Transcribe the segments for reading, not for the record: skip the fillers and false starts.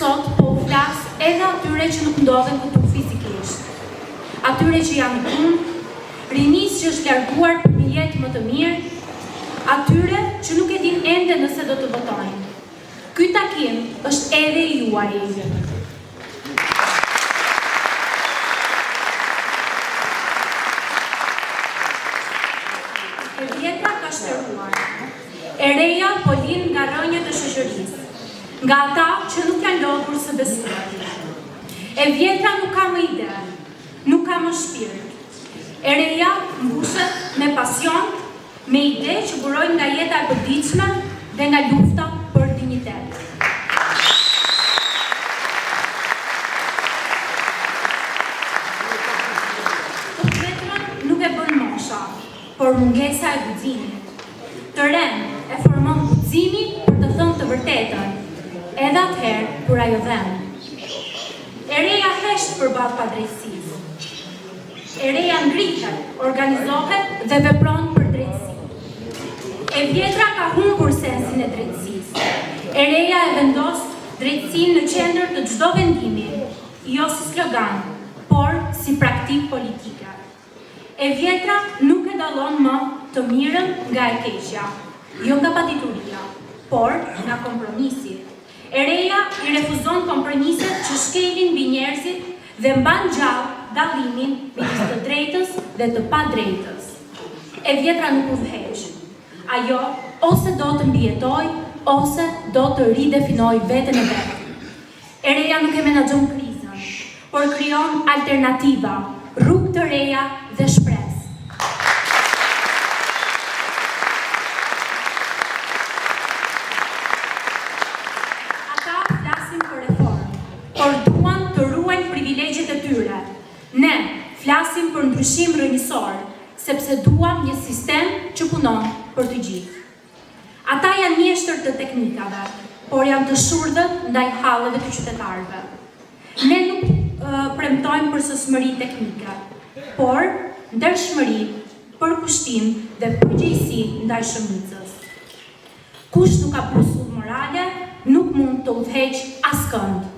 sot po u flas edhe atyre që nuk ndodhen këtu fizikisht. Atyre që janë në punë, rinis që është larguar për një jetë më të mirë, atyre që nuk e din ende nëse do të votojnë. Ky takim është edhe i juaj. E vjetra ka shtërruar. E reja po lind nga rrënjët e shoqërisë, nga ata që nuk janë lodhur së besimi. E vjetra nuk ka më ide, nuk ka më shpirt. E reja mbushet me pasion, me ide që burojnë nga jeta e përditshme dhe nga lufta për dinjitet. Të vetrën nuk e bën mosha, por mungesa e guximit. Të ren e formon guximi për të thënë të vërtetën, edhe atëherë kur ajo vjen. E reja hesht përballë padrejtësisë. E reja ngrihet, organizohet dhe vepron për drejtësi. E vjetra ka humbur sensin e drejtësisë. E reja e vendos drejtësinë në qendër të çdo vendimi, jo si slogan, por si praktikë politike. E vjetra nuk e dallon më të mirën nga e keqja, jo nga padituria, por nga kompromisi. E reja i refuzon kompromiset që shkelin mbi njerëzit dhe mban gjallë dallimin midis të drejtës dhe të padrejtës. E vjetra nuk udhëheq. Ajo ose do të mbijetoj, ose do të ridefinoj veten e vet. E reja nuk e menaxhon krizën, por krijon alternativa, rrugë të reja dhe shpresë. Ata flasin për reformë, por duan të ruajnë privilegjet e tyre. Ne flasim për ndryshim rrënjësor, sepse duam një sistem që punon për të gjithë. Ata janë mjeshtër të teknikave, por janë të shurdhët ndaj halleve të qytetarëve. Ne nuk premtojmë përsosmëri teknike, por ndershmëri, përkushtim dhe përgjegjësi ndaj shumicës. Kush nuk ka busull morale, nuk mund të udhëheq askënd.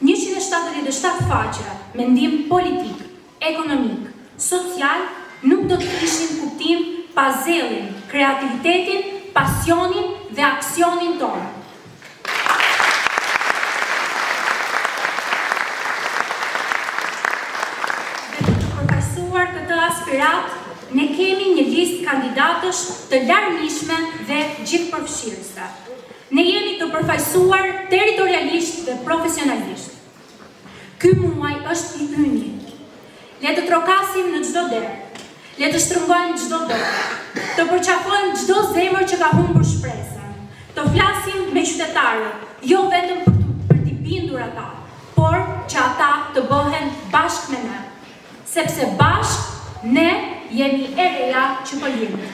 177 faqe me ndim politik, ekonomik, social nuk do të kishin kuptim pa zellin, kreativitetin, pasionin dhe aksionin tonë. Dhe për të përfaqësuar këtë aspirat, ne kemi një listë kandidatësh të larmishme dhe gjithëpërfshirëse. Ne jemi të përfaqësuar territorialisht dhe profesionalisht. Ky muaj është i ynit. Le të trokasim në çdo derë, le të shtrëngojmë çdo dorë, të përqafojmë çdo zemër që ka humbur shpresën, të flasim me qytetarët, jo vetëm për t'i bindur ata, por që ata të bëhen bashkë me ne, sepse bashkë ne jemi e reja që po jemi.